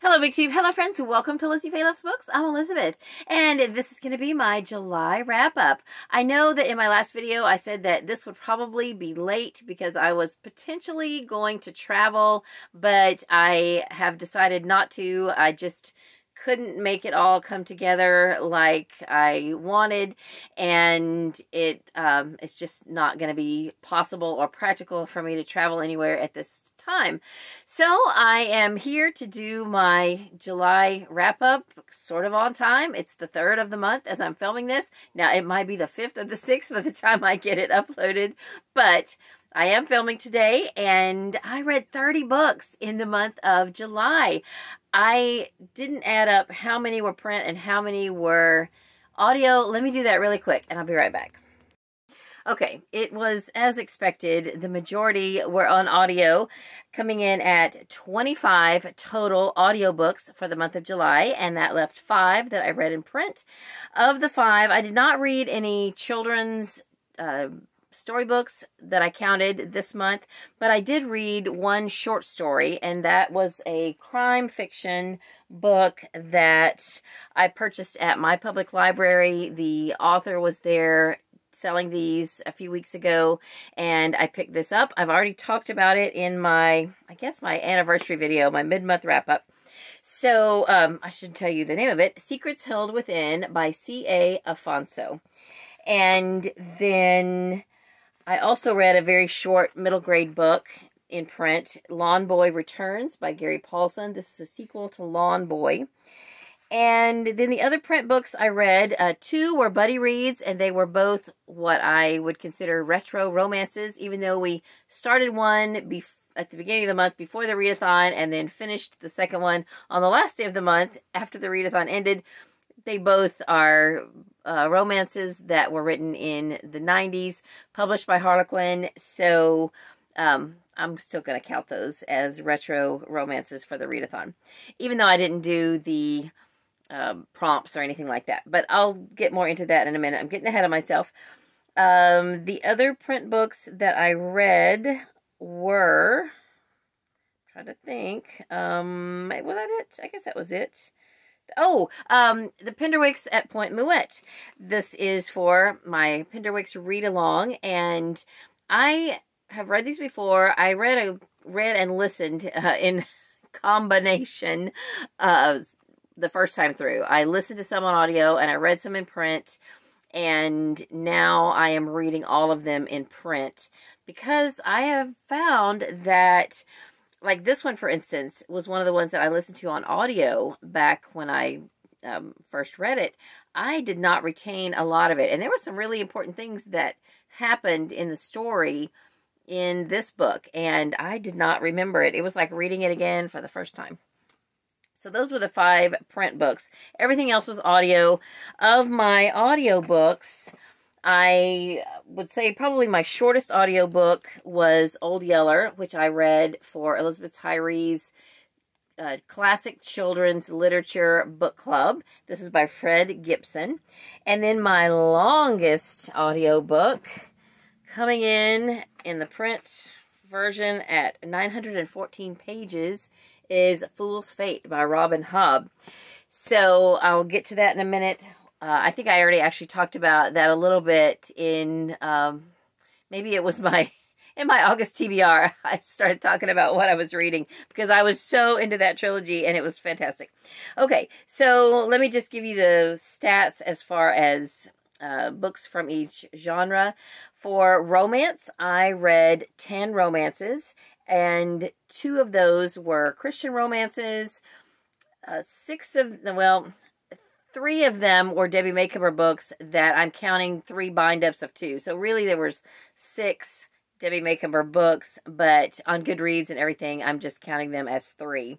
Hello, Big Tube. Hello, friends. Welcome to Lizzie Faye Loves Books. I'm Elizabeth, and this is going to be my July wrap-up. I know that in my last video, I said that this would probably be late because I was potentially going to travel, but I have decided not to. I just couldn't make it all come together like I wanted, and it's just not going to be possible or practical for me to travel anywhere at this time. So I am here to do my July wrap-up sort of on time. It's the 3rd of the month as I'm filming this. Now it might be the 5th or the 6th by the time I get it uploaded, but I am filming today, and I read 30 books in the month of July. I didn't add up how many were print and how many were audio. Let me do that really quick, and I'll be right back. Okay, it was as expected. The majority were on audio, coming in at 25 total audiobooks for the month of July, and that left 5 that I read in print. Of the 5, I did not read any children's storybooks that I counted this month, but I did read one short story, and that was a crime fiction book that I purchased at my public library. The author was there selling these a few weeks ago, and I picked this up. I've already talked about it in my, I guess, my anniversary video, my mid-month wrap-up. So, I should tell you the name of it, Secrets Held Within by C.A. Afonso. And then I also read a very short middle grade book in print, Lawn Boy Returns by Gary Paulsen. This is a sequel to Lawn Boy. And then the other print books I read, 2 were buddy reads, and they were both what I would consider retro romances, even though we started one at the beginning of the month before the readathon and then finished the second one on the last day of the month after the readathon ended. They both are romances that were written in the 90s, published by Harlequin, so I'm still going to count those as retro romances for the readathon, even though I didn't do the prompts or anything like that. But I'll get more into that in a minute. I'm getting ahead of myself. The other print books that I read were, trying to think, was that it? I guess that was it. Oh, the Penderwicks at Point Mouette. This is for my Penderwicks read-along, and I have read these before. I read and listened in combination the first time through. I listened to some on audio, and I read some in print, and now I am reading all of them in print because I have found that, like this one, for instance, was one of the ones that I listened to on audio back when I first read it. I did not retain a lot of it. And there were some really important things that happened in the story in this book, and I did not remember it. It was like reading it again for the first time. So those were the 5 print books. Everything else was audio. Of my audio books, I would say probably my shortest audiobook was Old Yeller, which I read for Elizabeth Tyree's Classic Children's Literature Book Club. This is by Fred Gipson. And then my longest audiobook, coming in the print version at 914 pages, is Fool's Fate by Robin Hobb. So I'll get to that in a minute. I think I already actually talked about that a little bit in, maybe it was in my August TBR. I started talking about what I was reading because I was so into that trilogy and it was fantastic. Okay, so let me just give you the stats as far as books from each genre. For romance, I read 10 romances, and 2 of those were Christian romances. 3 of them were Debbie Macomber books that I'm counting 3 bind-ups of 2. So really there was 6 Debbie Macomber books, but on Goodreads and everything, I'm just counting them as 3.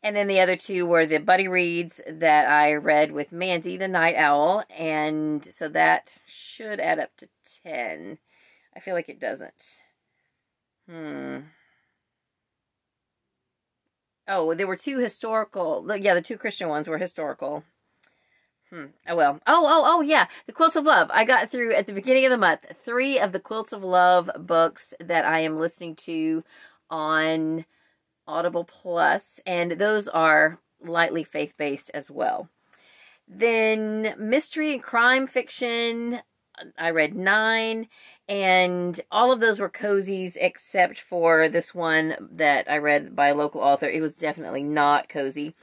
And then the other 2 were the buddy reads that I read with Mandy, the Night Owl, and so that should add up to 10. I feel like it doesn't. Oh, there were 2 historical. Yeah, the 2 Christian ones were historical. Oh, well. Oh, yeah. The Quilts of Love. I got through, at the beginning of the month, 3 of the Quilts of Love books that I am listening to on Audible Plus, and those are lightly faith-based as well. Then mystery and crime fiction, I read 9, and all of those were cozies except for this one that I read by a local author. It was definitely not cozy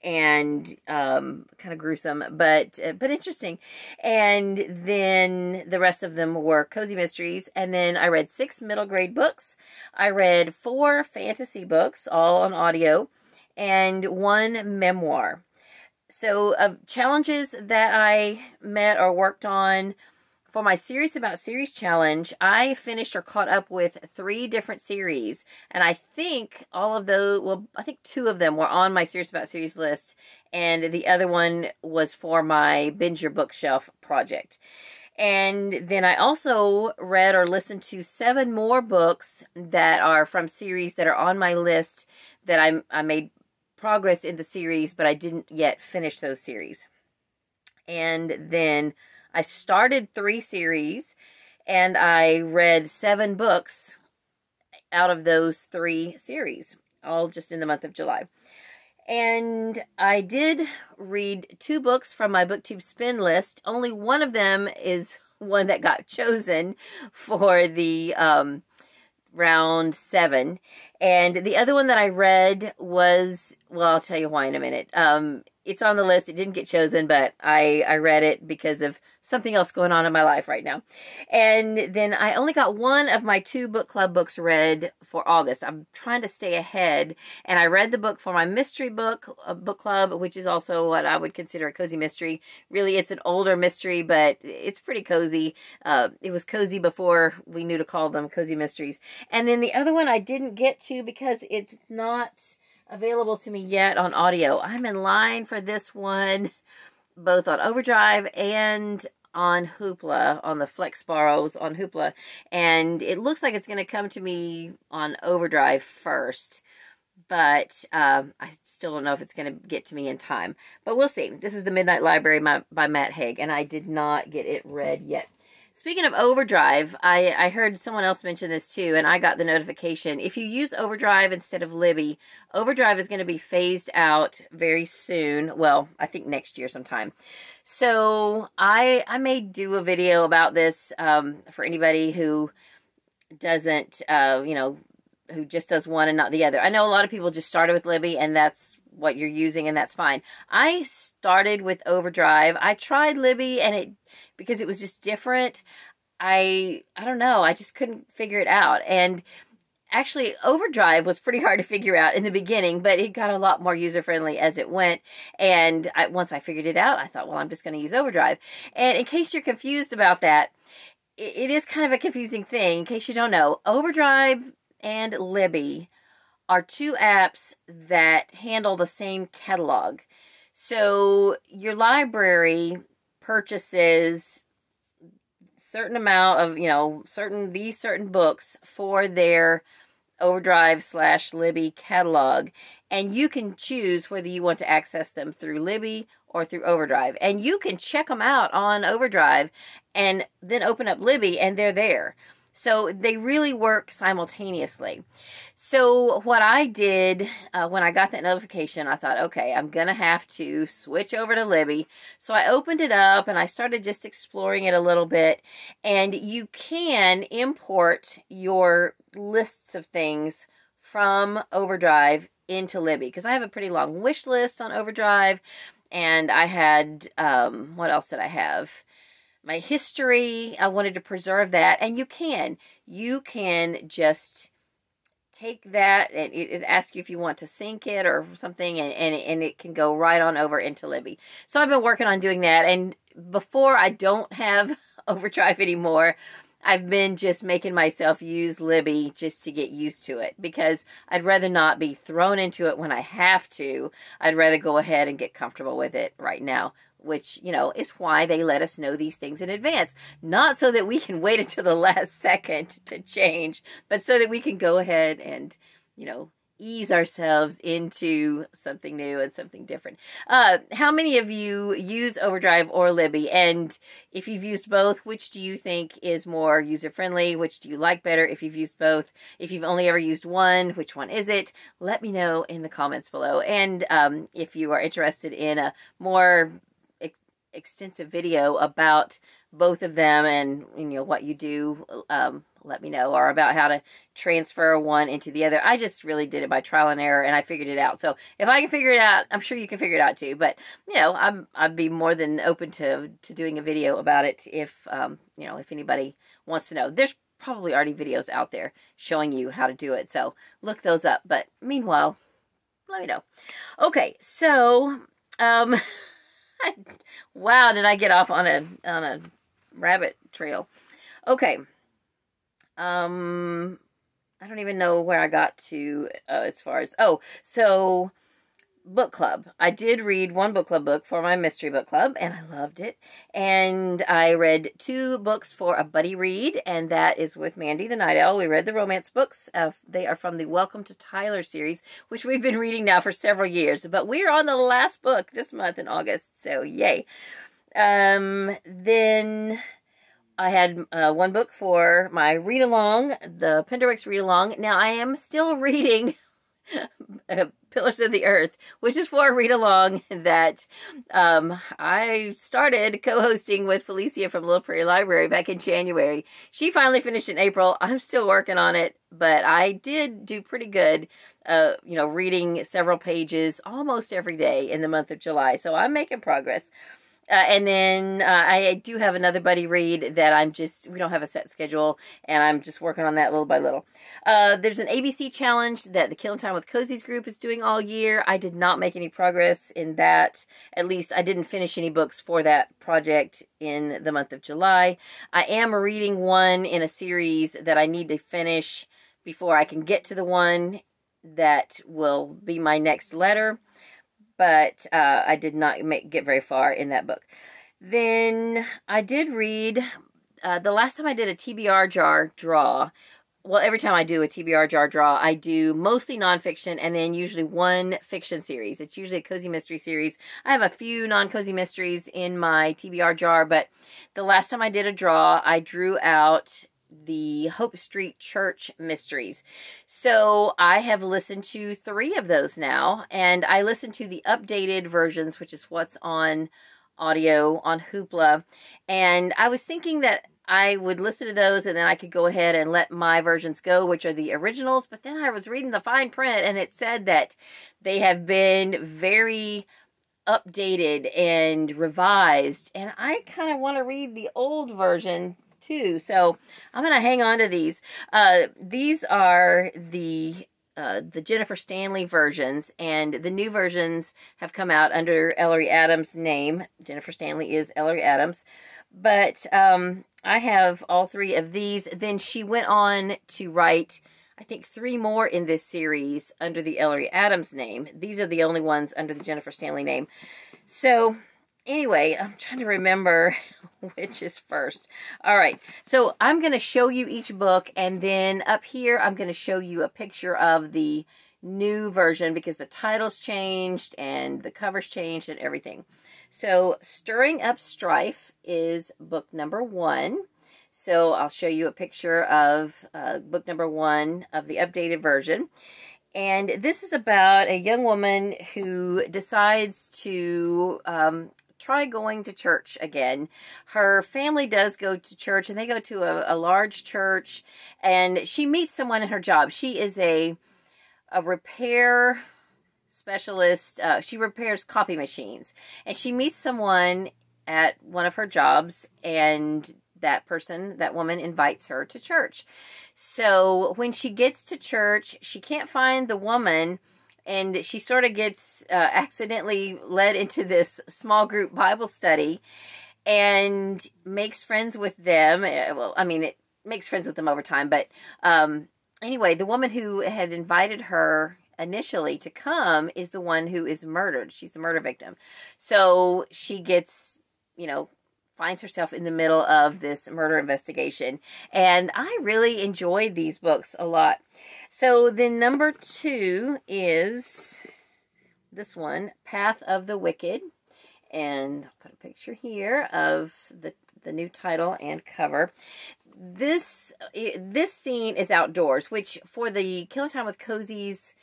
and kind of gruesome, but interesting. And then the rest of them were cozy mysteries. And then I read 6 middle grade books. I read 4 fantasy books, all on audio, and 1 memoir. So challenges that I met or worked on for my Serious About Series challenge, I finished or caught up with 3 different series. And I think all of those, well, I think 2 of them were on my Serious About Series list. And the other one was for my Binge Your Bookshelf project. And then I also read or listened to 7 more books that are from series that are on my list that I made progress in the series, but I didn't yet finish those series. And then I started 3 series, and I read 7 books out of those 3 series, all just in the month of July. And I did read 2 books from my BookTube spin list. Only one of them is one that got chosen for the round 7. And the other one that I read was, well, I'll tell you why in a minute. It's on the list. It didn't get chosen, but I read it because of something else going on in my life right now. And then I only got 1 of my 2 book club books read for August. I'm trying to stay ahead. And I read the book for my mystery book club, which is also what I would consider a cozy mystery. Really, it's an older mystery, but it's pretty cozy. It was cozy before we knew to call them cozy mysteries. And then the other one I didn't get to because it's not available to me yet on audio. I'm in line for this one, both on Overdrive and on Hoopla, on the Flex Borrows on Hoopla. And it looks like it's going to come to me on Overdrive first. But I still don't know if it's going to get to me in time. But we'll see. This is The Midnight Library by Matt Haig, and I did not get it read yet. Speaking of Overdrive, I heard someone else mention this too, and I got the notification. If you use Overdrive instead of Libby, Overdrive is going to be phased out very soon. Well, I think next year sometime. So I may do a video about this for anybody who doesn't, who just does one and not the other. I know a lot of people just started with Libby and that's what you're using and that's fine. I started with Overdrive. I tried Libby and because it was just different, I don't know, I just couldn't figure it out. And actually Overdrive was pretty hard to figure out in the beginning, but it got a lot more user-friendly as it went. And once I figured it out, I thought, well, I'm just going to use Overdrive. And in case you're confused about that, it is kind of a confusing thing. In case you don't know, Overdrive and Libby are 2 apps that handle the same catalog. So your library purchases certain amount of, certain books for their Overdrive/Libby catalog, and you can choose whether you want to access them through Libby or through Overdrive. And you can check them out on Overdrive and then open up Libby and they're there. So they really work simultaneously. So what I did when I got that notification, I thought, okay, I'm going to have to switch over to Libby. So I opened it up and I started just exploring it a little bit. And you can import your lists of things from Overdrive into Libby. Because I have a pretty long wish list on Overdrive. And I had, what else did I have? My history, I wanted to preserve that, and you can just take that, and it asks you if you want to sync it or something, and it can go right on over into Libby. So I've been working on doing that, and before I don't have Overdrive anymore, I've been just making myself use Libby just to get used to it, because I'd rather not be thrown into it when I have to. I'd rather go ahead and get comfortable with it right now, which, is why they let us know these things in advance. Not so that we can wait until the last second to change, but so that we can go ahead and, ease ourselves into something new and something different. How many of you use Overdrive or Libby? And if you've used both, which do you think is more user-friendly? Which do you like better if you've used both? If you've only ever used one, which one is it? Let me know in the comments below. And if you are interested in a more extensive video about both of them and what you do, let me know, or about how to transfer one into the other. I just really did it by trial and error, and I figured it out. So if I can figure it out, I'm sure you can figure it out too. But I'd be more than open to doing a video about it if if anybody wants to know. There's probably already videos out there showing you how to do it, so look those up. But meanwhile, let me know. Okay, so wow, did I get off on a rabbit trail? Okay. I don't even know where I got to as far as, so book club. I did read one book club book for my mystery book club, and I loved it. And I read 2 books for a buddy read, and that is with Mandy the Night Owl. We read the romance books. They are from the Welcome to Tyler series, which we've been reading now for several years. But we're on the last book this month in August, so yay. Then I had one book for my read-along, the Penderwicks read-along. Now, I am still reading Pillars of the Earth, which is for a read-along that I started co-hosting with Felicia from Little Prairie Library back in January. She finally finished in April. I'm still working on it, but I did do pretty good, reading several pages almost every day in the month of July. So I'm making progress. And then I do have another buddy read that we don't have a set schedule, and I'm just working on that little by little. There's an ABC challenge that the Killing Time with Cozies group is doing all year. I did not make any progress in that. At least I didn't finish any books for that project in the month of July. I am reading one in a series that I need to finish before I can get to the one that will be my next letter. But I did not get very far in that book. Then I did read, the last time I did a TBR jar draw, well, every time I do a TBR jar draw, I do mostly nonfiction and then usually one fiction series. It's usually a cozy mystery series. I have a few non-cozy mysteries in my TBR jar, but the last time I did a draw, I drew out the Hope Street Church mysteries. So I have listened to 3 of those now, and I listened to the updated versions, which is what's on audio on Hoopla. And I was thinking that I would listen to those and then I could go ahead and let my versions go, which are the originals. But then I was reading the fine print and it said that they have been very updated and revised, and I kind of want to read the old version too, so I'm going to hang on to these. These are the Jennifer Stanley versions, and the new versions have come out under Ellery Adams' name. Jennifer Stanley is Ellery Adams, but I have all 3 of these. Then she went on to write, I think, 3 more in this series under the Ellery Adams name. These are the only ones under the Jennifer Stanley name. So anyway, I'm trying to remember which is first. All right, so I'm going to show you each book, and then up here I'm going to show you a picture of the new version because the title's changed and the cover's changed and everything. So Stirring Up Strife is book number 1. So I'll show you a picture of book number 1 of the updated version. And this is about a young woman who decides to try going to church again. Her family does go to church, and they go to a large church, and she meets someone in her job. She is a repair specialist. She repairs copy machines, and she meets someone at one of her jobs, and that woman invites her to church. So when she gets to church, she can't find the woman, and she sort of gets accidentally led into this small group Bible study and makes friends with them. Well, I mean, it makes friends with them over time. But anyway, the woman who had invited her initially to come is the one who is murdered. She's the murder victim. So she gets, finds herself in the middle of this murder investigation. And I really enjoyed these books a lot. So then number 2 is this one, Path of the Wicked. And I'll put a picture here of the new title and cover. This scene is outdoors, which for the Killing Time with Cozy's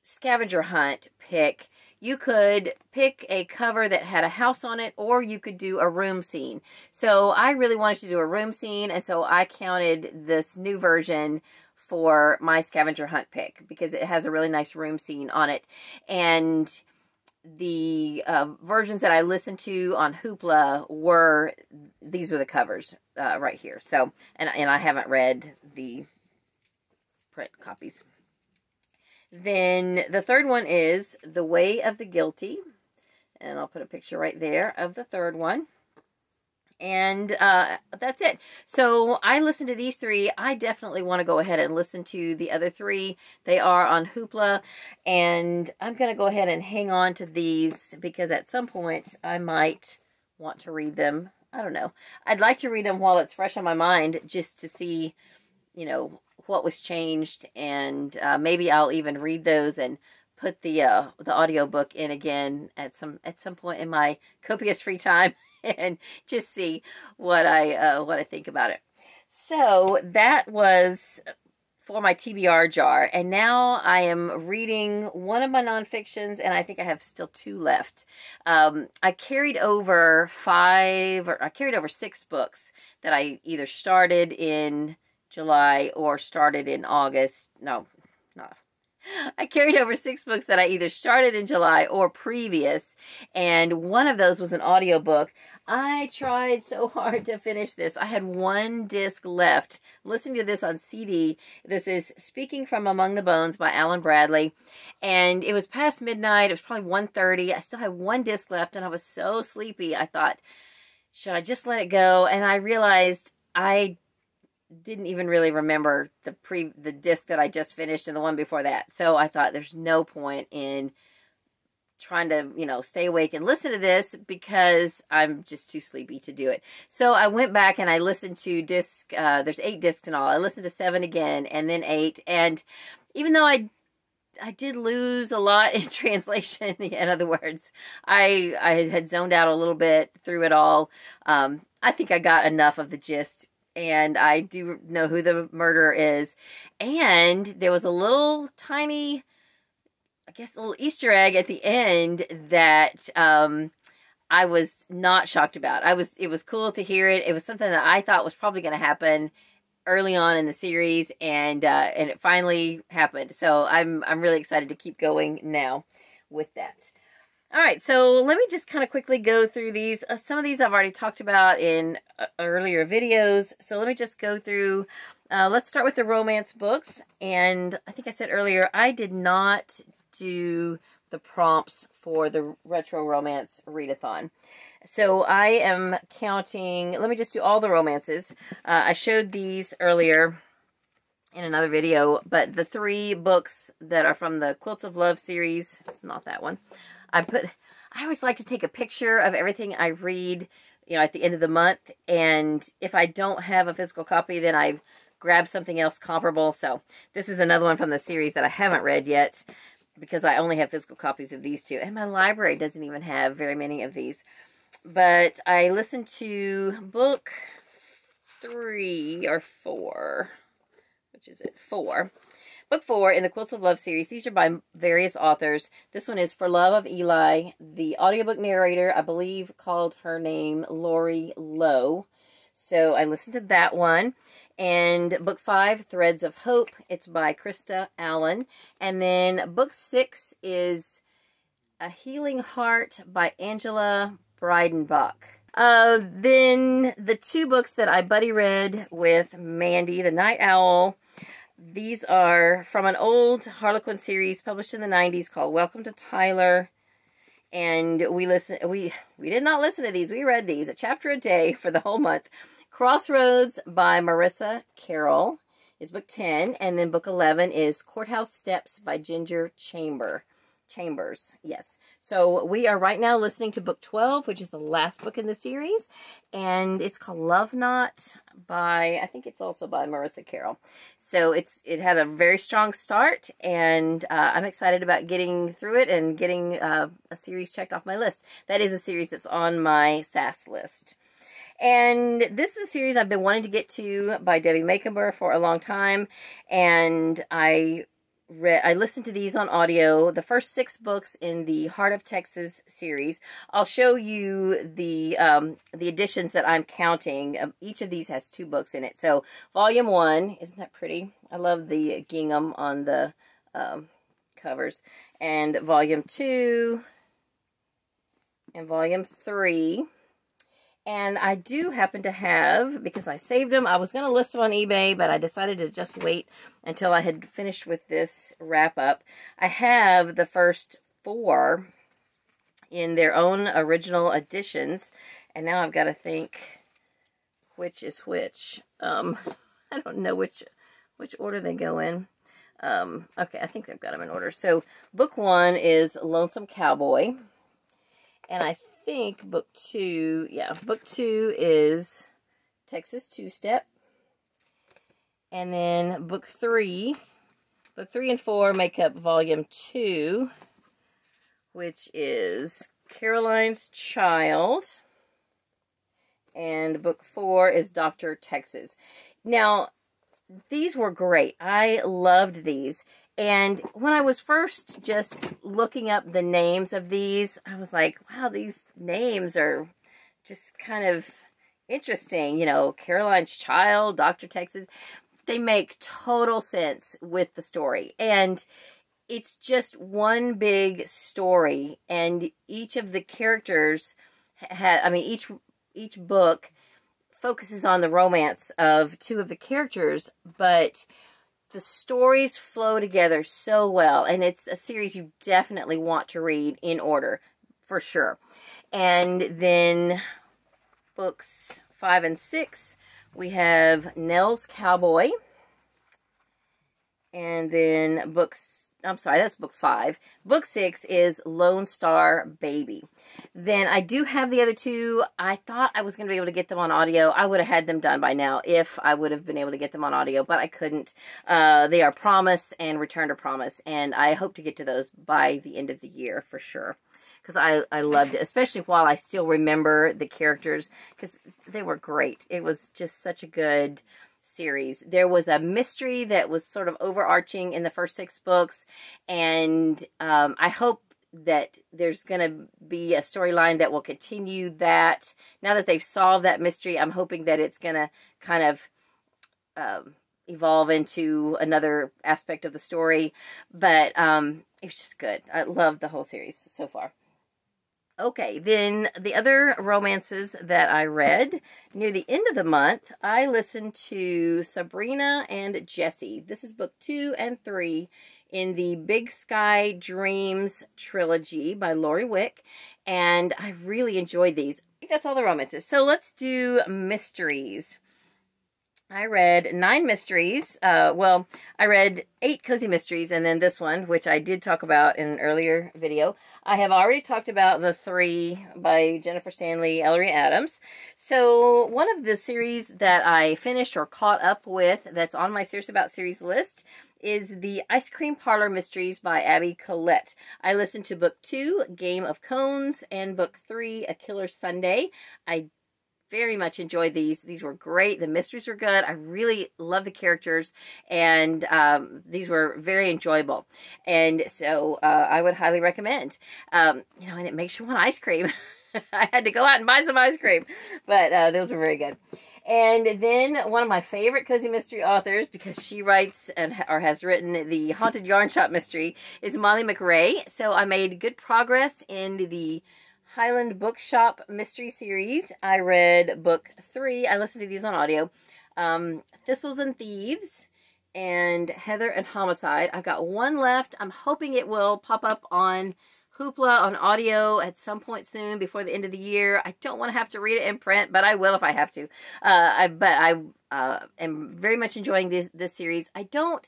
scavenger hunt pick, you could pick a cover that had a house on it, or you could do a room scene. So I really wanted to do a room scene, and so I counted this new version for my scavenger hunt pick because it has a really nice room scene on it. And the versions that I listened to on Hoopla these were the covers right here. So, and I haven't read the print copies. Then the third one is The Way of the Guilty. And I'll put a picture right there of the third one. And that's it. So I listened to these 3. I definitely want to go ahead and listen to the other 3. They are on Hoopla. And I'm going to go ahead and hang on to these because at some point I might want to read them. I don't know. I'd like to read them while it's fresh on my mind just to see, you know, what was changed. And maybe I'll even read those and put the audiobook in again at some point in my copious free time. And just see what I think about it. So that was for my TBR jar, and now I am reading one of my nonfictions, and I think I have still 2 left. I carried over 6 books that I either started in July or started in August. No. I carried over 6 books that I either started in July or previous, and one of those was an audiobook. I tried so hard to finish this. I had 1 disc left. Listening to this on CD. This is Speaking from Among the Bones by Alan Bradley, and it was past midnight. It was probably 1:30. I still had 1 disc left, and I was so sleepy. I thought, should I just let it go? And I realized I didn't even really remember the disc that I just finished and the one before that. So I thought there's no point in trying to, you know, stay awake and listen to this because I'm just too sleepy to do it. So I went back and I listened to there's 8 discs in all. I listened to 7 again and then 8. And even though I did lose a lot in translation, in other words, I had zoned out a little bit through it all. I think I got enough of the gist. And I do know who the murderer is. And there was a little tiny, I guess, a little Easter egg at the end that I was not shocked about. It was cool to hear it. It was something that I thought was probably going to happen early on in the series, and it finally happened. So I'm really excited to keep going now with that. All right, so let me just kind of quickly go through these. Some of these I've already talked about in earlier videos, so let me just go through. Let's start with the romance books, and I think I said earlier, I did not do the prompts for the Retro Romance Readathon. So I am counting, let me just do all the romances. I showed these earlier in another video, but the 3 books that are from the Quilts of Love series, it's not that one. I always like to take a picture of everything I read, you know, at the end of the month. And if I don't have a physical copy, then I grab something else comparable. So this is another one from the series that I haven't read yet because I only have physical copies of these 2. And my library doesn't even have very many of these. But I listened to book 3 or 4. Which is it? 4. Book 4 in the Quilts of Love series. These are by various authors. This one is For Love of Eli. The audiobook narrator, I believe, called her name Lori Lowe. So I listened to that one. And book 5, Threads of Hope. It's by Krista Allen. And then book 6 is A Healing Heart by Angela Breidenbach. Then the 2 books that I buddy read with Mandy, The Night Owl. These are from an old Harlequin series published in the 90s called Welcome to Tyler. And we did not listen to these. We read these, a chapter a day for the whole month. Crossroads by Marissa Carroll is book 10. And then book 11 is Courthouse Steps by Ginger Chamber. Chambers, yes. So we are right now listening to book 12, which is the last book in the series, and it's called Love Knot by, I think it's also by Marissa Carroll. So it had a very strong start, and I'm excited about getting through it and getting a series checked off my list. That is a series that's on my SAS list. And this is a series I've been wanting to get to by Debbie Macomber for a long time, and I listened to these on audio, the first 6 books in the Heart of Texas series. I'll show you the editions that I'm counting. Each of these has 2 books in it. So volume 1, isn't that pretty? I love the gingham on the covers. And volume 2 and volume 3. And I do happen to have, because I saved them, I was going to list them on eBay, but I decided to just wait until I had finished with this wrap-up. I have the first 4 in their own original editions, and now I've got to think which is which. I don't know which order they go in. Okay, I think I've got them in order. So, book 1 is Lonesome Cowboy, and I think book 2 is Texas Two-Step. And then book 3 and 4 make up volume 2, which is Caroline's Child. And book 4 is Dr. Texas. Now, these were great. I loved these. And when I was first just looking up the names of these, I was like, wow, these names are just kind of interesting. You know, Caroline's Child, Dr. Texas. They make total sense with the story. And it's just one big story. And each of the characters each book focuses on the romance of 2 of the characters, but the stories flow together so well, and it's a series you definitely want to read in order, for sure. And then books 5 and 6, we have Nell's Cowboy. And then that's book 5. Book 6 is Lone Star Baby. Then I do have the other 2. I thought I was going to be able to get them on audio. I would have had them done by now if I would have been able to get them on audio, but I couldn't. They are Promise and Return to Promise, and I hope to get to those by the end of the year for sure. Because I loved it, especially while I still remember the characters, because they were great. It was just such a good series. There was a mystery that was sort of overarching in the first 6 books, and I hope that there's going to be a storyline that will continue that. Now that they've solved that mystery, I'm hoping that it's going to kind of evolve into another aspect of the story, but it was just good. I love the whole series so far. Okay, then the other romances that I read near the end of the month, I listened to Sabrina and Jessie. This is book 2 and 3 in the Big Sky Dreams trilogy by Lori Wick, and I really enjoyed these. I think that's all the romances. So let's do mysteries. I read 9 mysteries. I read 8 cozy mysteries, and then this one, which I did talk about in an earlier video. I have already talked about the 3 by Jennifer Stanley, Ellery Adams. So one of the series that I finished or caught up with that's on my Serious About Series list is the Ice Cream Parlor Mysteries by Abby Collette. I listened to book 2, Game of Cones, and book 3, A Killer Sunday. I very much enjoyed these. These were great. The mysteries were good. I really love the characters, and these were very enjoyable. And so I would highly recommend. And it makes you want ice cream. I had to go out and buy some ice cream, but those were very good. And then one of my favorite cozy mystery authors, because she writes or has written the Haunted Yarn Shop mystery, is Molly MacRae. So I made good progress in the Highland Bookshop mystery series. I read book 3. I listened to these on audio. Thistles and Thieves and Heather and Homicide. I've got 1 left. I'm hoping it will pop up on Hoopla on audio at some point soon before the end of the year. I don't want to have to read it in print, but I will if I have to. I am very much enjoying this series. I don't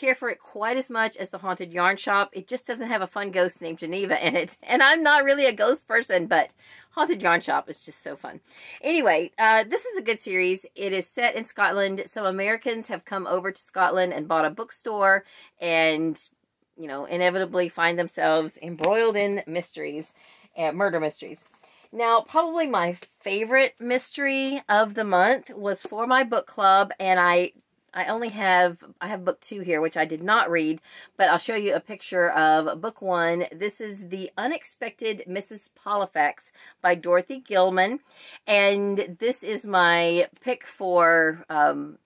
care for it quite as much as The Haunted Yarn Shop. It just doesn't have a fun ghost named Geneva in it. And I'm not really a ghost person, but Haunted Yarn Shop is just so fun. Anyway, this is a good series. It is set in Scotland. Some Americans have come over to Scotland and bought a bookstore and, you know, inevitably find themselves embroiled in mysteries, murder mysteries. Now, probably my favorite mystery of the month was for my book club, and I have book 2 here, which I did not read, but I'll show you a picture of book 1. This is The Unexpected Mrs. Pollifax by Dorothy Gilman, and this is my pick for,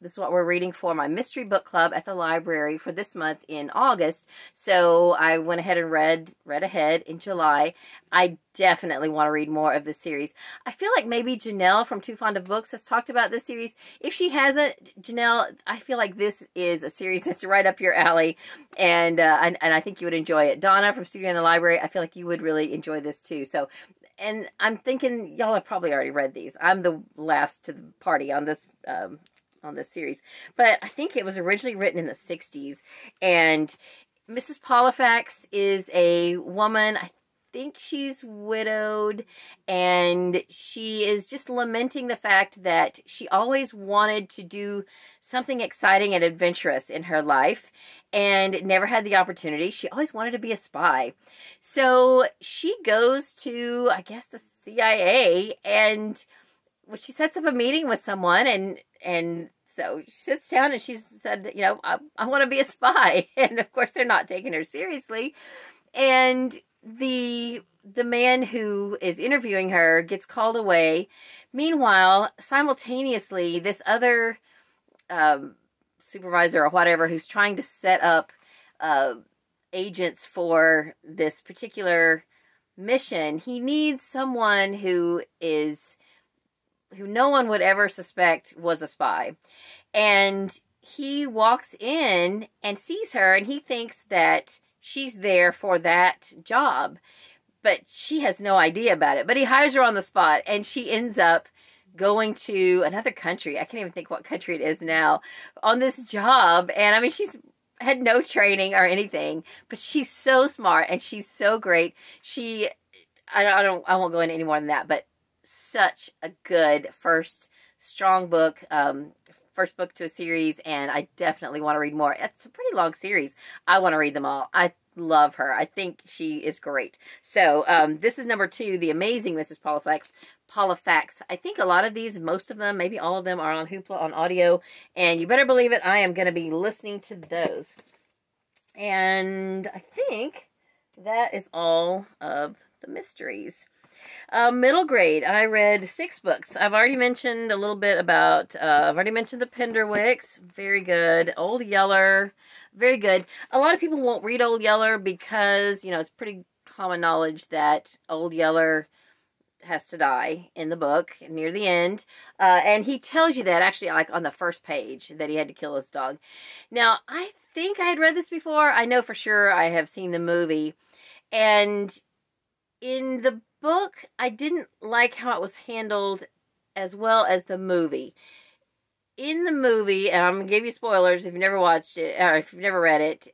this is what we're reading for my mystery book club at the library for this month in August, so I went ahead and read ahead in July. I definitely want to read more of this series. I feel like maybe Janelle from Too Fond of Books has talked about this series. If she hasn't, Janelle, I feel like this is a series that's right up your alley, and I think you would enjoy it. Donna from Studio in the Library, I feel like you would really enjoy this too. So, and I'm thinking y'all have probably already read these. I'm the last to the party on this series, but I think it was originally written in the 60s, and Mrs. Pollifax is a woman, I think she's widowed, and she is just lamenting the fact that she always wanted to do something exciting and adventurous in her life and never had the opportunity. She always wanted to be a spy. So she goes to, I guess, the CIA, and she sets up a meeting with someone, and so she sits down and she said, you know, I want to be a spy. And of course they're not taking her seriously. And the man who is interviewing her gets called away. Meanwhile, simultaneously, this other supervisor or whatever who's trying to set up agents for this particular mission, he needs someone who no one would ever suspect was a spy. And he walks in and sees her, and he thinks that she's there for that job, but she has no idea about it. But he hires her on the spot, and she ends up going to another country. I can't even think what country it is now, on this job. And I mean, she's had no training or anything, but she's so smart and she's so great. I won't go into any more than that, but such a good first strong book, first book to a series, and I definitely want to read more. It's a pretty long series. I want to read them all. I love her. I think she is great. So this is number 2, The Amazing Mrs. Pollifax. I think a lot of these, most of them, maybe all of them, are on Hoopla on audio, and you better believe it, I am going to be listening to those. And I think that is all of the mysteries. Middle grade, I read 6 books. I've already mentioned a little bit about, I've already mentioned the Penderwicks, very good. Old Yeller, very good. A lot of people won't read Old Yeller because, you know, it's pretty common knowledge that Old Yeller has to die in the book near the end. And he tells you that actually like on the first page that he had to kill his dog. Now, I think I had read this before. I know for sure I have seen the movie. And in the book, I didn't like how it was handled as well as the movie. In the movie, and I'm going to give you spoilers if you've never watched it, or if you've never read it,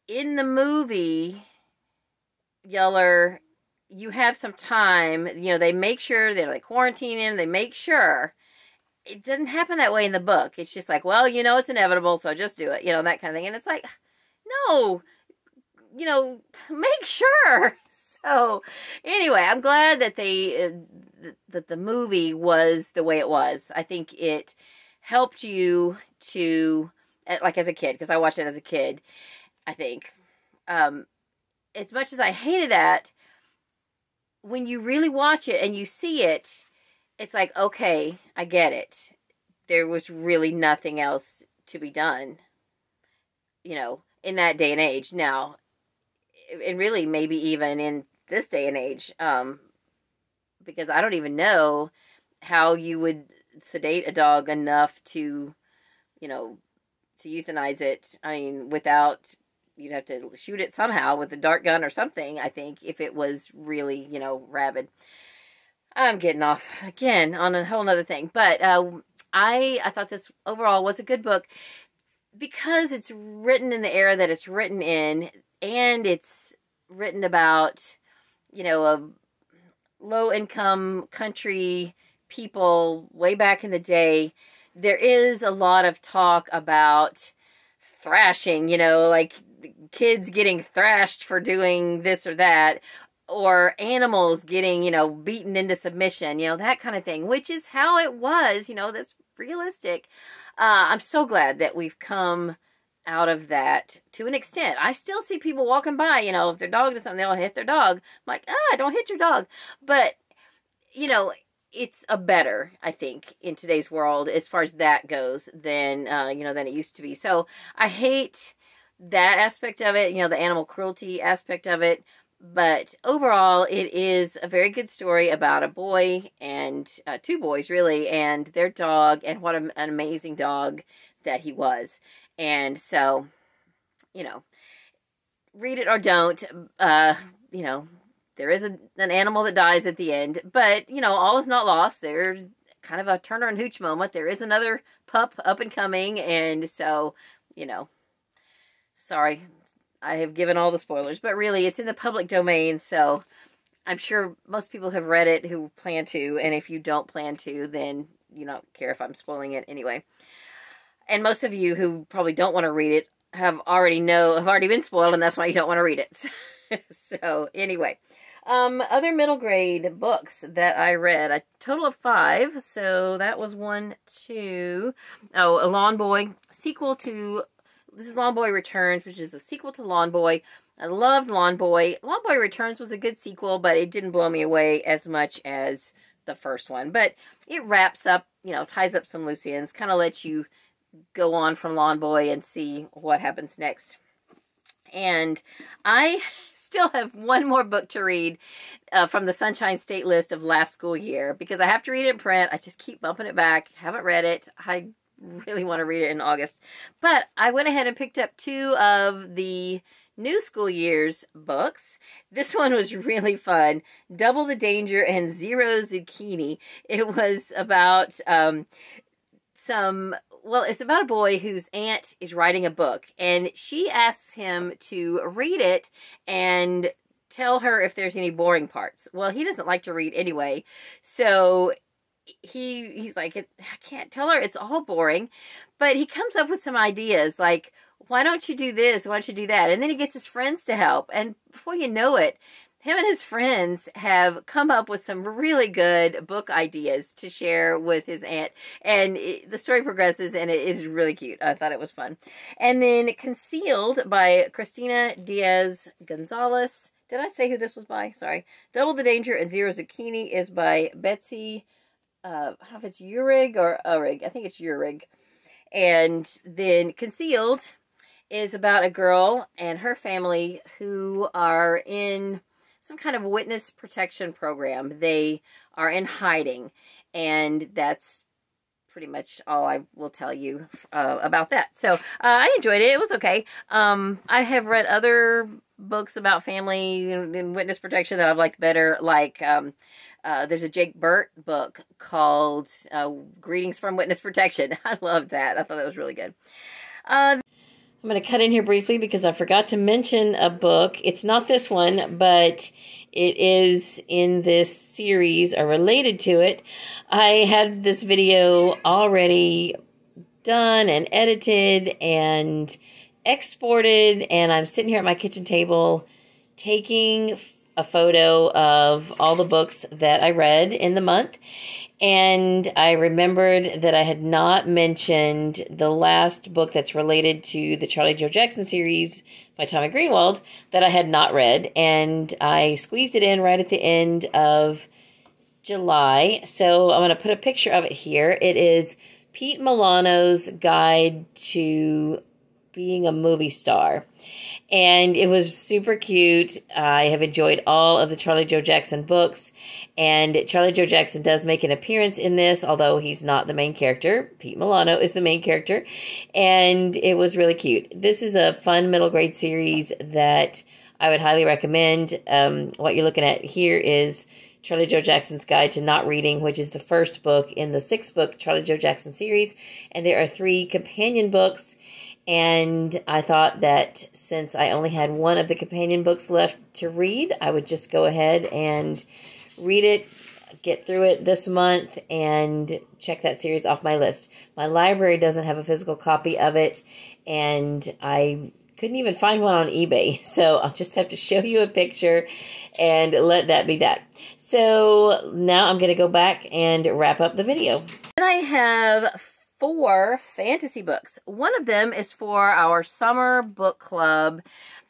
in the movie, Yeller, you have some time, you know, they make sure, they quarantine him, they make sure. It doesn't happen that way in the book. It's just like, well, you know, it's inevitable, so just do it, you know, that kind of thing. And it's like, no, you know, make sure. So anyway, I'm glad that that the movie was the way it was. I think it helped you to, like as a kid, because I watched it as a kid, I think. As much as I hated that, when you really watch it and you see it, it's like, okay, I get it. There was really nothing else to be done, you know, in that day and age. Now, and really maybe even in this day and age, because I don't even know how you would sedate a dog enough to, you know, to euthanize it. I mean, without, you'd have to shoot it somehow with a dart gun or something, I think, if it was really, you know, rabid. I'm getting off again on a whole nother thing, but I thought this overall was a good book. because it's written in the era that it's written in, and it's written about, you know, a low-income country people way back in the day, there is a lot of talk about thrashing, you know, like kids getting thrashed for doing this or that, or animals getting, you know, beaten into submission, you know, that kind of thing, which is how it was, you know, that's realistic. I'm so glad that we've come out of that to an extent. I still see people walking by, you know, if their dog does something, they'll hit their dog. I'm like, don't hit your dog. But, you know, it's a better, I think, in today's world as far as that goes than, you know, than it used to be. So I hate that aspect of it, you know, the animal cruelty aspect of it. But overall, it is a very good story about a boy and two boys, really, and their dog, and what an amazing dog that he was. And so, you know, read it or don't, you know, there is an animal that dies at the end, but, you know, all is not lost. There's kind of a Turner and Hooch moment. There is another pup up and coming, and so, you know, sorry, I have given all the spoilers, but really, it's in the public domain, so I'm sure most people have read it who plan to, and if you don't plan to, then you don't care if I'm spoiling it anyway. And most of you who probably don't want to read it have already been spoiled, and that's why you don't want to read it. So, anyway. Other middle grade books that I read, a total of 5. So, that was 1, 2. Oh, a Lawn Boy. Sequel to, this is Lawn Boy Returns, which is a sequel to Lawn Boy. I loved Lawn Boy. Lawn Boy Returns was a good sequel, but it didn't blow me away as much as the first one. But it wraps up, you know, ties up some loose ends, kind of lets you go on from Lawn Boy and see what happens next. And I still have one more book to read from the Sunshine State list of last school year, because I have to read it in print. I just keep bumping it back. Haven't read it. I really want to read it in August. But I went ahead and picked up 2 of the new school year's books. This one was really fun. Double the Danger and Zero Zucchini. It was about it's about a boy whose aunt is writing a book, and she asks him to read it and tell her if there's any boring parts. Well, he doesn't like to read anyway, so he's like, I can't tell her, it's all boring. But he comes up with some ideas, like, why don't you do this? Why don't you do that? And then he gets his friends to help, and before you know it, him and his friends have come up with some really good book ideas to share with his aunt. And the story progresses, and it is really cute. I thought it was fun. And then Concealed by Christina Diaz Gonzalez. Did I say who this was by? Sorry. Double the Danger and Zero Zucchini is by Betsy. I don't know if it's Uhrig or Uhrig. I think it's Uhrig. And then Concealed is about a girl and her family who are in some kind of witness protection program. They are in hiding, and that's pretty much all I will tell you about that. So I enjoyed it. It was okay. I have read other books about family and witness protection that I've liked better, like there's a Jake Burt book called Greetings from Witness Protection. I loved that. I thought that was really good. I'm going to cut in here briefly because I forgot to mention a book. It's not this one, but it is in this series or related to it. I had this video already done and edited and exported, and I'm sitting here at my kitchen table taking a photo of all the books that I read in the month. And I remembered that I had not mentioned the last book that's related to the Charlie Joe Jackson series by Tommy Greenwald that I had not read. And I squeezed it in right at the end of July. So I'm going to put a picture of it here. It is Pete Milano's Guide to Being a Movie Star. And it was super cute. I have enjoyed all of the Charlie Joe Jackson books. And Charlie Joe Jackson does make an appearance in this, although he's not the main character. Pete Milano is the main character. And it was really cute. This is a fun middle grade series that I would highly recommend. What you're looking at here is Charlie Joe Jackson's Guide to Not Reading, which is the first book in the 6-book Charlie Joe Jackson series. And there are 3 companion books. And I thought that since I only had one of the companion books left to read, I would just go ahead and read it, get through it this month, and check that series off my list. My library doesn't have a physical copy of it, and I couldn't even find one on eBay. So I'll just have to show you a picture and let that be that. So now I'm going to go back and wrap up the video. Then I have 4 fantasy books. One of them is for our summer book club.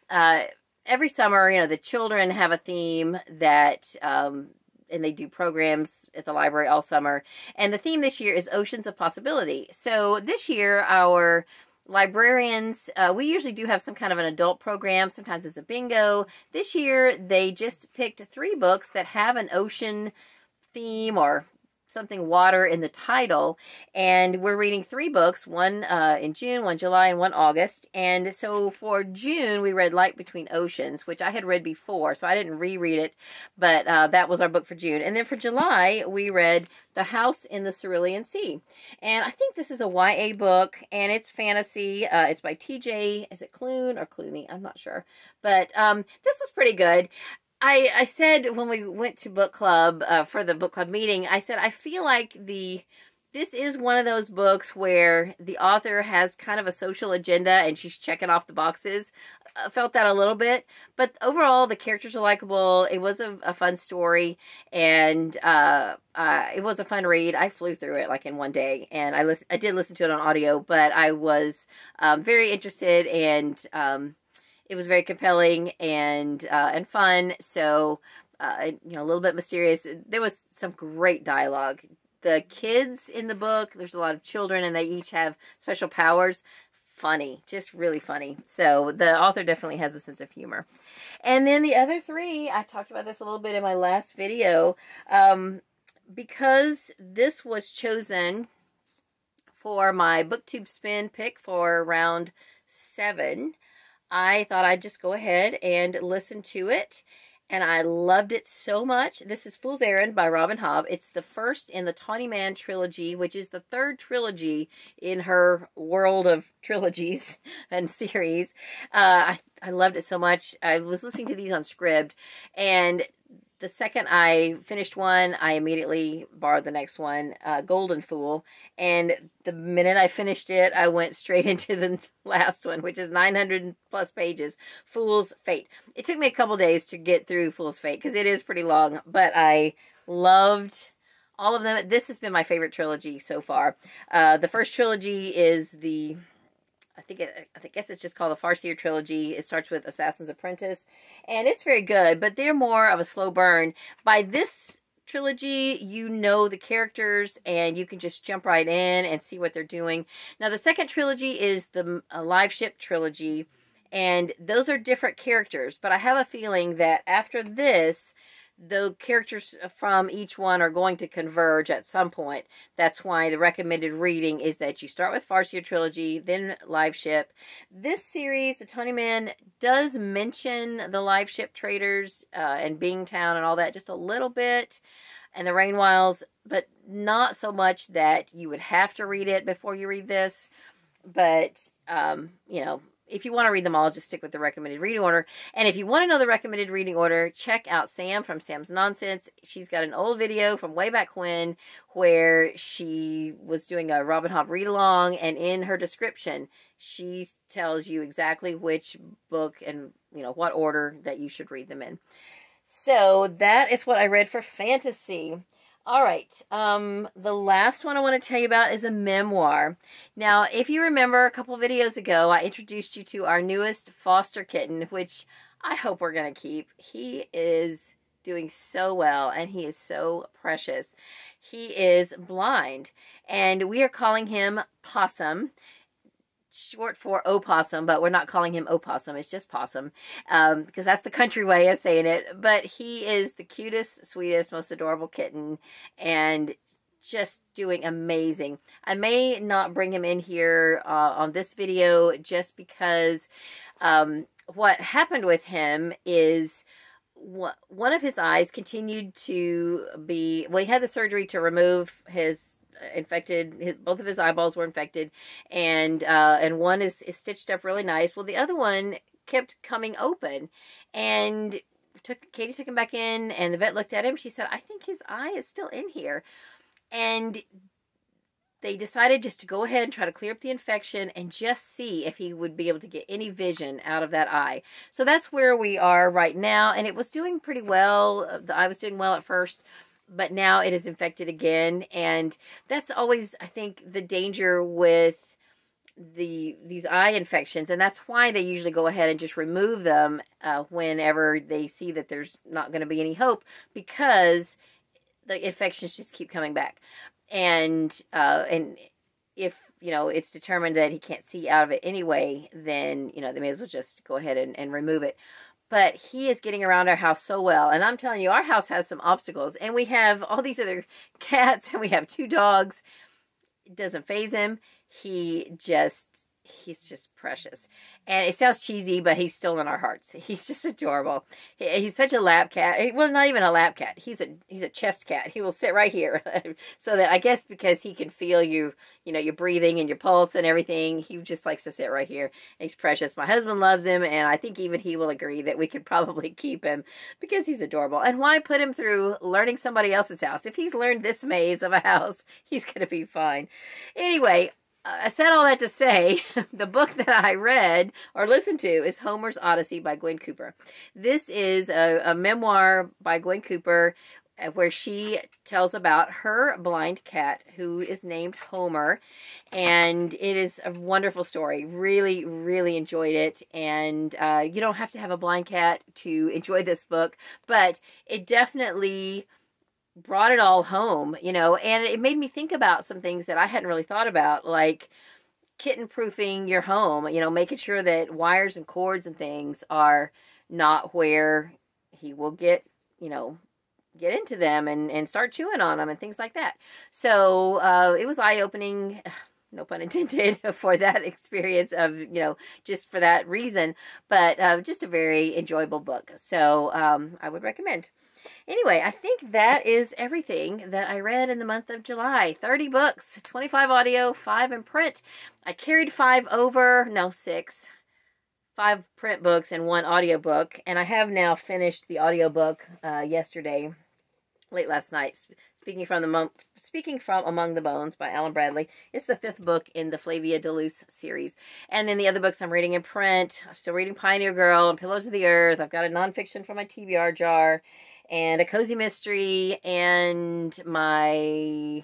Every summer, you know, the children have a theme that, and they do programs at the library all summer. And the theme this year is Oceans of Possibility. So this year, our librarians, we usually do have some kind of an adult program. Sometimes it's a bingo. This year, they just picked 3 books that have an ocean theme or something water in the title, and we're reading 3 books, one in June, one July, and one August. And so for June we read Light Between Oceans, which I had read before, so I didn't reread it, but that was our book for June. And then for July we read The House in the Cerulean Sea, and I think this is a YA book, and it's fantasy. It's by TJ, is it Klune or Klune? I'm not sure, but this was pretty good. I said when we went to book club, for the book club meeting, I said, I feel like this is one of those books where the author has kind of a social agenda and she's checking off the boxes. I felt that a little bit, but overall the characters are likable. It was a fun story, and it was a fun read. I flew through it like in one day, and I did listen to it on audio, but I was very interested, and it was very compelling and fun. So, you know, a little bit mysterious. There was some great dialogue. The kids in the book, there's a lot of children, and they each have special powers. Funny, just really funny. So the author definitely has a sense of humor. And then the other 3, I talked about this a little bit in my last video, because this was chosen for my BookTube spin pick for round 7. I thought I'd just go ahead and listen to it, and I loved it so much. This is Fool's Errand by Robin Hobb. It's the first in the Tawny Man trilogy, which is the 3rd trilogy in her world of trilogies and series. I loved it so much. I was listening to these on Scribd, and the second I finished one, I immediately borrowed the next one, Golden Fool. And the minute I finished it, I went straight into the last one, which is 900 plus pages, Fool's Fate. It took me a couple days to get through Fool's Fate because it is pretty long, but I loved all of them. This has been my favorite trilogy so far. The first trilogy is I guess it's just called the Farseer trilogy. It starts with Assassin's Apprentice, and it's very good, but they're more of a slow burn. By this trilogy, you know the characters, and you can just jump right in and see what they're doing. Now, the second trilogy is the Live Ship trilogy, and those are different characters, but I have a feeling that after this, the characters from each one are going to converge at some point. That's why the recommended reading is that you start with Farseer trilogy, then Live Ship. This series, the Tawny Man, does mention the Live Ship traders and Bingtown and all that just a little bit, and the Rainwilds, but not so much that you would have to read it before you read this. But, you know, if you want to read them all, just stick with the recommended reading order. And if you want to know the recommended reading order, check out Sam from Sam's Nonsense. She's got an old video from way back when where she was doing a Robin Hobb read-along, and in her description, she tells you exactly which book and, you know, what order that you should read them in. So that is what I read for fantasy. All right, the last one I want to tell you about is a memoir. Now, if you remember a couple videos ago, I introduced you to our newest foster kitten, which I hope we're going to keep. He is doing so well, and he is so precious. He is blind, and we are calling him Possum, short for Opossum, but we're not calling him Opossum. It's just Possum, because that's the country way of saying it. But he is the cutest, sweetest, most adorable kitten, and just doing amazing. I may not bring him in here on this video just because what happened with him is one of his eyes continued to be, well, he had the surgery to remove his both of his eyeballs were infected, and one is stitched up really nice. Well, the other one kept coming open, and Katie took him back in, and the vet looked at him. She said, I think his eye is still in here. And they decided just to go ahead and try to clear up the infection and just see if he would be able to get any vision out of that eye. So that's where we are right now, and it was doing pretty well. The eye was doing well at first, but now it is infected again, and that's always, I think, the danger with these eye infections, and that's why they usually go ahead and just remove them whenever they see that there's not going to be any hope, because the infections just keep coming back. And if, you know, it's determined that he can't see out of it anyway, then, you know, they may as well just go ahead and remove it. But he is getting around our house so well. And I'm telling you, our house has some obstacles. And we have all these other cats, and we have 2 dogs. It doesn't faze him. He's just precious. And it sounds cheesy, but he's still in our hearts. He's just adorable. He's such a lap cat. Well, not even a lap cat. He's a chest cat. He will sit right here. So that, I guess because he can feel you know, your breathing and your pulse and everything, he just likes to sit right here. And he's precious. My husband loves him, and I think even he will agree that we could probably keep him because he's adorable. And why put him through learning somebody else's house? If he's learned this maze of a house, he's going to be fine. Anyway, I said all that to say, the book that I read or listened to is Homer's Odyssey by Gwen Cooper. This is a memoir by Gwen Cooper where she tells about her blind cat who is named Homer. And it is a wonderful story. Really, really enjoyed it. And you don't have to have a blind cat to enjoy this book, but it definitely brought it all home, you know, and it made me think about some things that I hadn't really thought about, like kitten proofing your home, you know, making sure that wires and cords and things are not where he will get, you know, get into them and start chewing on them and things like that. So it was eye-opening, no pun intended, for that experience of, you know, just for that reason, but just a very enjoyable book. So I would recommend. Anyway, I think that is everything that I read in the month of July. 30 books, 25 audio, 5 in print. I carried 5 over, no, 6. 5 print books and 1 audiobook. And I have now finished the audiobook yesterday, late last night. Speaking from Among the Bones by Alan Bradley. It's the 5th book in the Flavia de Luce series. And then the other books I'm reading in print. I'm still reading Pioneer Girl and Pillars of the Earth. I've got a nonfiction from my TBR jar, and a cozy mystery, and my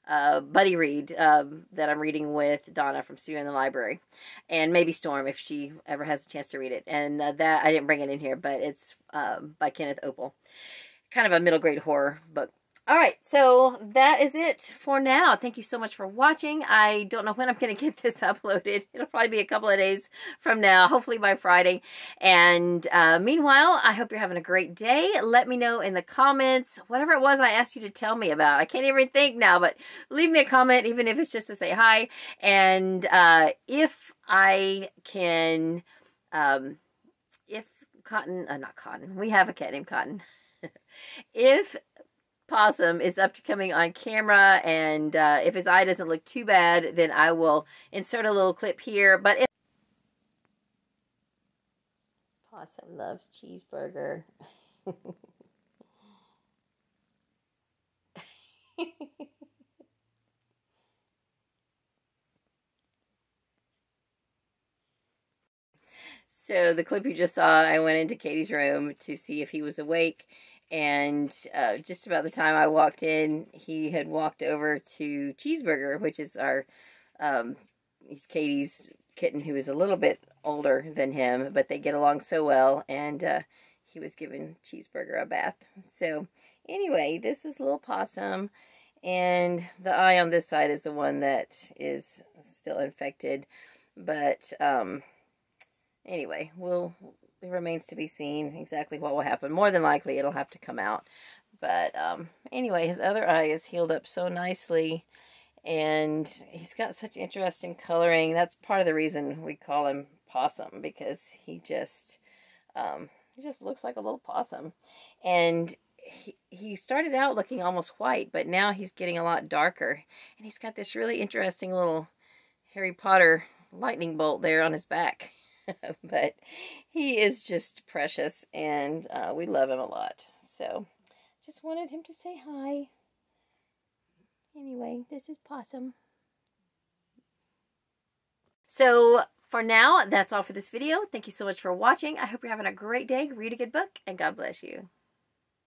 buddy read that I'm reading with Donna from Studio in the Library, and maybe Storm if she ever has a chance to read it. And that, I didn't bring it in here, but it's by Kenneth Opel. Kind of a middle grade horror book. All right, so that is it for now. Thank you so much for watching. I don't know when I'm going to get this uploaded. It'll probably be a couple of days from now, hopefully by Friday. And meanwhile, I hope you're having a great day. Let me know in the comments, whatever it was I asked you to tell me about. I can't even think now, but leave me a comment, even if it's just to say hi. And if I can, if Cotton, not Cotton, we have a cat named Cotton. If Possum is up to coming on camera, and if his eye doesn't look too bad, then I will insert a little clip here. But if Possum loves cheeseburger. So the clip you just saw, I went into Katie's room to see if he was awake. And just about the time I walked in, he had walked over to Cheeseburger, which is he's Katie's kitten, who is a little bit older than him, but they get along so well, and he was giving Cheeseburger a bath. So anyway, this is little Possum, and the eye on this side is the one that is still infected, but anyway, it remains to be seen exactly what will happen. More than likely, it'll have to come out. But anyway, his other eye is healed up so nicely, and he's got such interesting coloring. That's part of the reason we call him Possum, because he just He just looks like a little possum. And he started out looking almost white, but now he's getting a lot darker. And he's got this really interesting little Harry Potter lightning bolt there on his back. But he is just precious, and we love him a lot. So just wanted him to say hi. Anyway, this is Possum. So for now, that's all for this video. Thank you so much for watching. I hope you're having a great day. Read a good book, and God bless you.